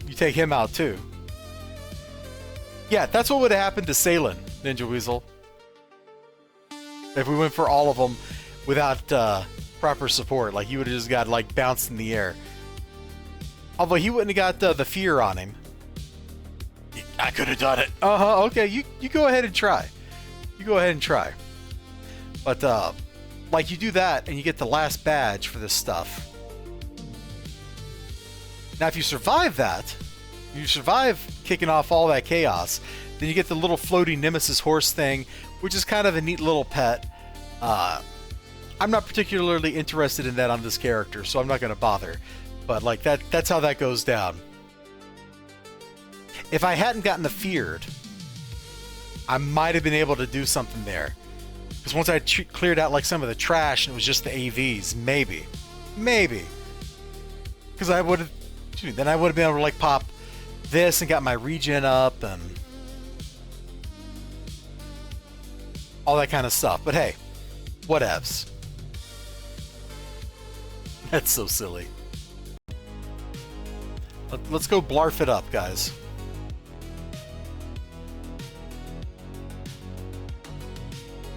you take him out too. Yeah, that's what would have happened to Salen, Ninja Weasel. If we went for all of them without proper support, like he would have just got like bounced in the air. Although he wouldn't have got the fear on him. I could have done it. Okay, you go ahead and try. You go ahead and try. But like you do that and you get the last badge for this stuff. Now if you survive that, you survive kicking off all that chaos, then you get the little floating Nemesis horse thing, which is kind of a neat little pet. I'm not particularly interested in that on this character, so I'm not going to bother. But like that's how that goes down. If I hadn't gotten the feared, I might have been able to do something there. Because once I cleared out like some of the trash and it was just the AVs, maybe. Because I would have, then I would have been able to like pop this and got my regen up and all that kind of stuff. But hey, whatevs. That's so silly. Let's go blarf it up, guys.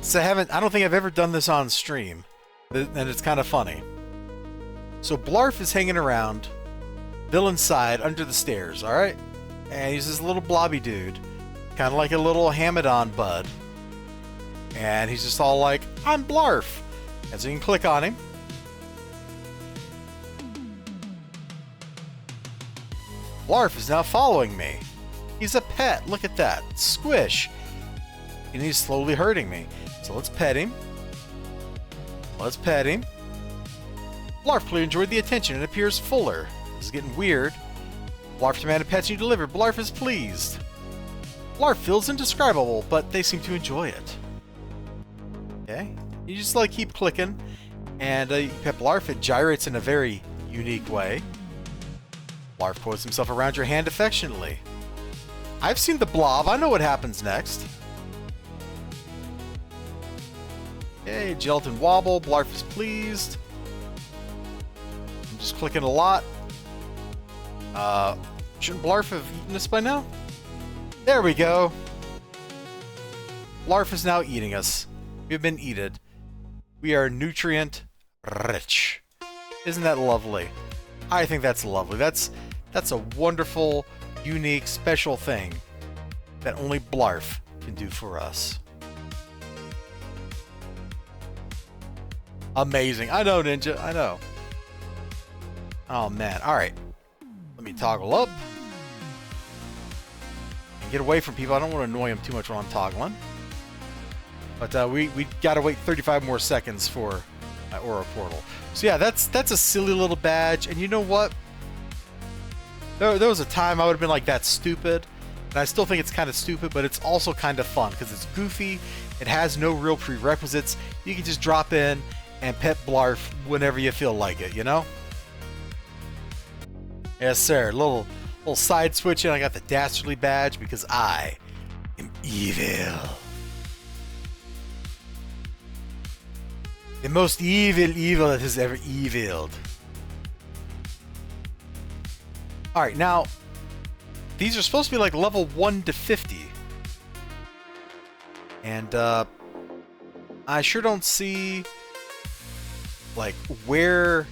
So I don't think I've ever done this on stream, and it's kind of funny. So Blarf is hanging around Villain's side under the stairs, alright? And he's this little blobby dude, kind of like a little Hamadon bud. And he's just all like, I'm Blarf. And so you can click on him. Blarf is now following me. He's a pet, look at that. Squish. And he's slowly hurting me. So let's pet him. Let's pet him. Blarf clearly enjoyed the attention and appears fuller. This is getting weird. Blarf demanded pets you delivered. Blarf is pleased. Blarf feels indescribable, but they seem to enjoy it. Okay. You just like keep clicking, and you pet Blarf. It gyrates in a very unique way. Blarf coils himself around your hand affectionately. I've seen the blob. I know what happens next. Okay, gelatin wobble. Blarf is pleased. I'm just clicking a lot. Shouldn't Blarf have eaten this by now? There we go. Blarf is now eating us. We have been eaten. We are nutrient rich. Isn't that lovely? I think that's lovely. That's a wonderful, unique, special thing that only Blarf can do for us. Amazing. I know, Ninja. I know. Oh, man. All right. Let me toggle up. And get away from people. I don't want to annoy them too much while I'm toggling. But we got to wait 35 more seconds for my Aura Portal. So yeah, that's a silly little badge. And you know what? There was a time I would have been like, that's stupid. And I still think it's kind of stupid, but it's also kind of fun because it's goofy. It has no real prerequisites. You can just drop in and pet Blarf whenever you feel like it, you know? Yes, sir. Little side switch, and I got the Dastardly badge because I am evil. The most evil that has ever eviled. Alright, now, these are supposed to be like level 1 to 50. And, I sure don't see, like, where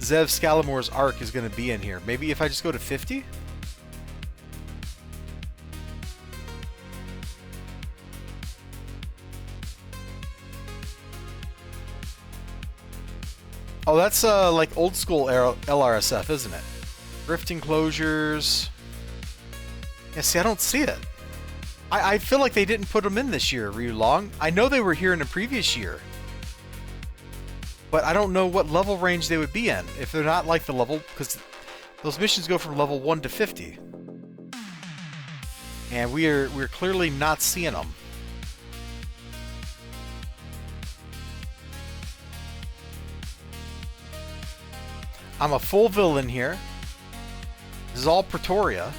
Zev Scalamor's arc is going to be in here. Maybe if I just go to 50? Oh, that's like old school LRSF, isn't it? Rift enclosures. Yeah, see, I don't see it. I feel like they didn't put them in this year, Ryu Long. I know they were here in the previous year. But I don't know what level range they would be in. If they're not like the level... Because those missions go from level 1 to 50. And we're clearly not seeing them. I'm a full villain here. This is all Pretoria.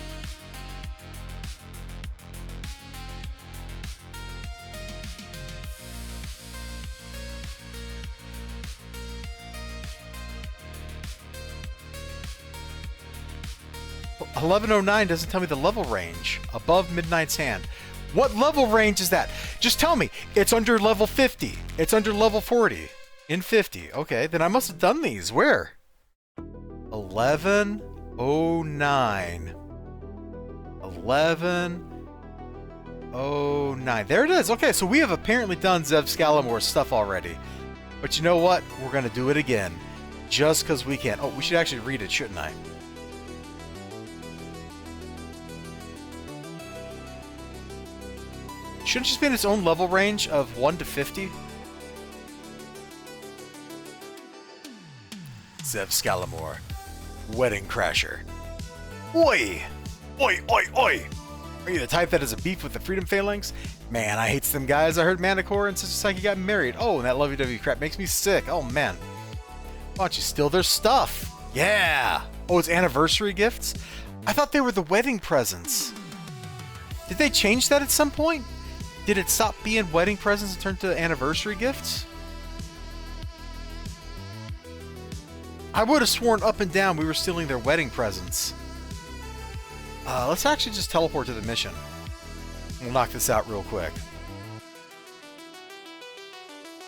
Well, 1109 doesn't tell me the level range. Above Midnight's Hand. What level range is that? Just tell me. It's under level 50. It's under level 40. In 50. Okay, then I must have done these. Where? 1109. 1109. There it is. Okay, so we have apparently done Zev Scalamor's stuff already. But you know what? We're going to do it again. Just because we can. Oh, we should actually read it, shouldn't I? Shouldn't it just be in its own level range of 1 to 50? Zev Scalamor. Wedding Crasher. Oi! Oi, oi, oi! Are you the type that has a beef with the Freedom Phalanx? Man, I hates them guys. I heard Manticore and Sister Psyche got married. Oh, and that lovey-dovey crap makes me sick. Oh, man. Why don't you steal their stuff? Yeah! Oh, it's anniversary gifts? I thought they were the wedding presents. Did they change that at some point? Did it stop being wedding presents and turn to anniversary gifts? I would have sworn up and down we were stealing their wedding presents. Let's actually just teleport to the mission. We'll knock this out real quick.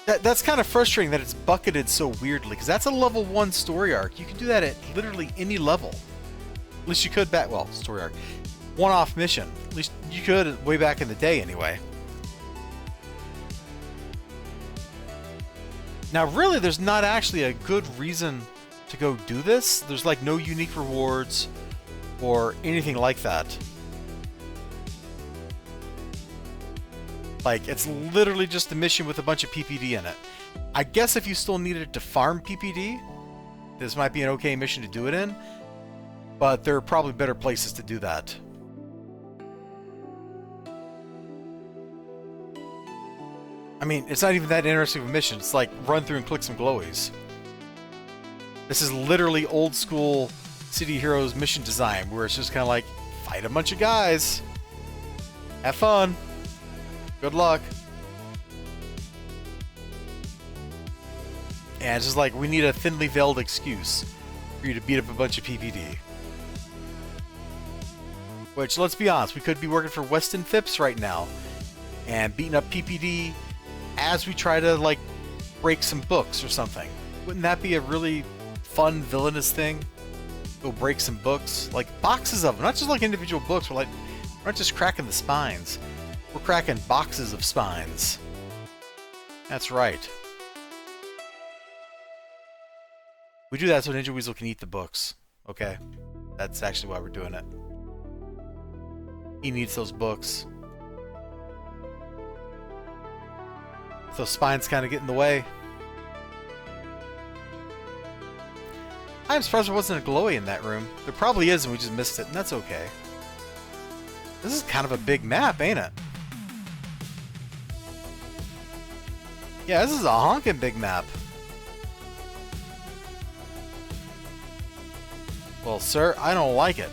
That's kind of frustrating that it's bucketed so weirdly, because that's a level 1 story arc. You can do that at literally any level. At least you could back... Well, story arc. One-off mission. At least you could way back in the day, anyway. Now, really, there's not actually a good reason to go do this. There's, like, no unique rewards or anything like that. Like, it's literally just a mission with a bunch of PPD in it. I guess if you still needed to farm PPD, this might be an okay mission to do it in, but there are probably better places to do that. I mean, it's not even that interesting of a mission. It's like run through and click some glowies. This is literally old school City Heroes mission design, where it's just kind of like, fight a bunch of guys. Have fun. Good luck. And it's just like, we need a thinly veiled excuse for you to beat up a bunch of PPD. Which, let's be honest, we could be working for Weston Phipps right now and beating up PPD as we try to, like, break some books or something. Wouldn't that be a really fun, villainous thing? Go break some books. Like, boxes of them. Not just, like, individual books. We're not just cracking the spines. We're cracking boxes of spines. That's right. We do that so Ninja Weasel can eat the books. Okay? That's actually why we're doing it. He needs those books. Those spines kind of get in the way. I'm surprised there wasn't a glowy in that room. There probably is, and we just missed it, and that's okay. This is kind of a big map, ain't it? Yeah, this is a honking big map. Well, sir, I don't like it.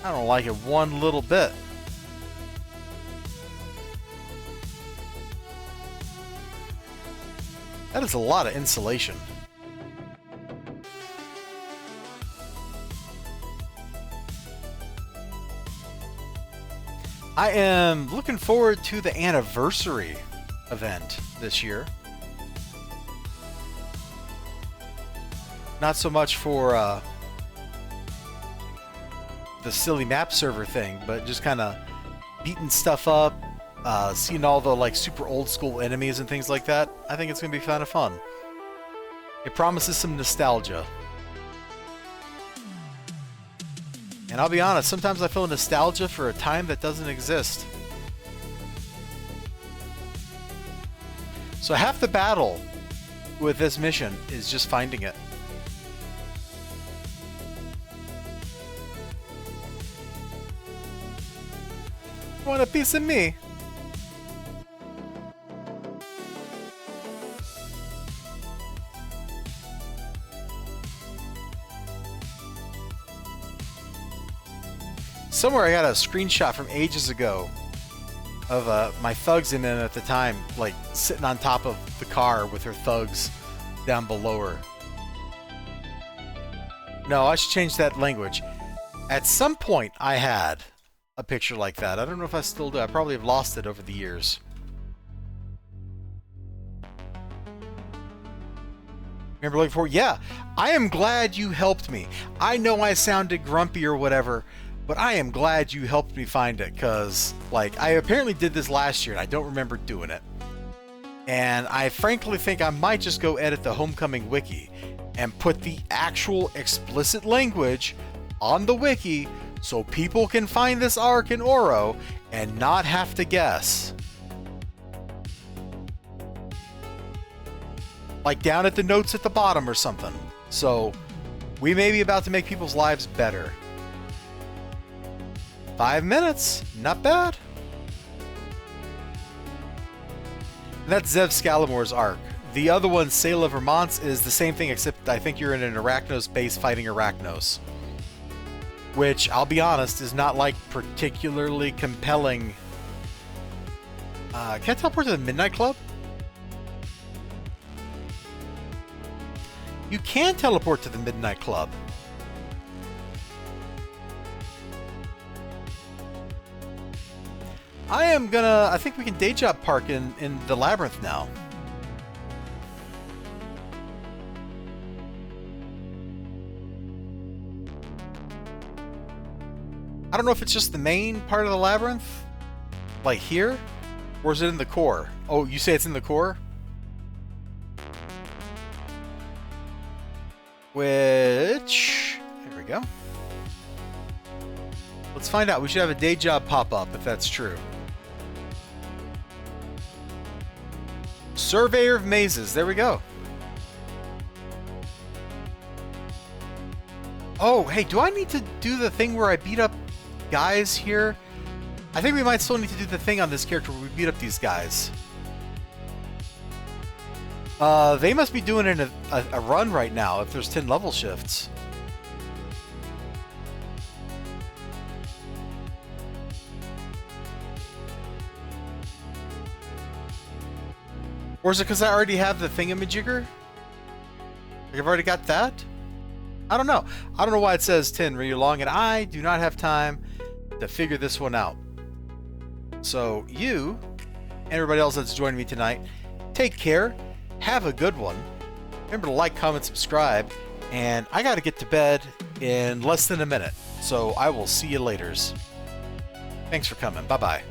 I don't like it one little bit. That is a lot of insulation. I am looking forward to the anniversary event this year. Not so much for the silly map server thing, but just kind of beating stuff up, seeing all the like super old school enemies and things like that. I think it's gonna be kind of fun. It promises some nostalgia. And I'll be honest, sometimes I feel nostalgia for a time that doesn't exist. So half the battle with this mission is just finding it. Want a piece of me? Somewhere I got a screenshot from ages ago of my thugs in it at the time, like sitting on top of the car with her thugs down below her. No, I should change that language. At some point I had a picture like that. I don't know if I still do. I probably have lost it over the years. Remember looking for? Yeah, I am glad you helped me. I know I sounded grumpy or whatever, but I am glad you helped me find it, because like I apparently did this last year and I don't remember doing it. And I frankly think I might just go edit the Homecoming wiki and put the actual explicit language on the wiki so people can find this arc in Oro and not have to guess. Like down at the notes at the bottom or something. So we may be about to make people's lives better. 5 minutes, not bad. And that's Zev Scalamor's arc. The other one, Sayla Vermont's, is the same thing, except I think you're in an Arachnos base fighting Arachnos. Which, I'll be honest, is not like particularly compelling. Can I teleport to the Midnight Club? You can teleport to the Midnight Club. I think we can day job park in the Labyrinth now. I don't know if it's just the main part of the Labyrinth, like here, or is it in the core? Oh, you say it's in the core? Which, there we go. Let's find out. We should have a day job pop up if that's true. Surveyor of Mazes. There we go. Oh, hey, do I need to do the thing where I beat up guys here? I think we might still need to do the thing on this character where we beat up these guys. They must be doing a run right now if there's 10 level shifts. Or is it because I already have the thingamajigger? Like I've already got that? I don't know. I don't know why it says 10 really long, and I do not have time to figure this one out. So you, and everybody else that's joining me tonight, take care. Have a good one. Remember to like, comment, subscribe, and I got to get to bed in less than a minute. So I will see you laters. Thanks for coming. Bye-bye.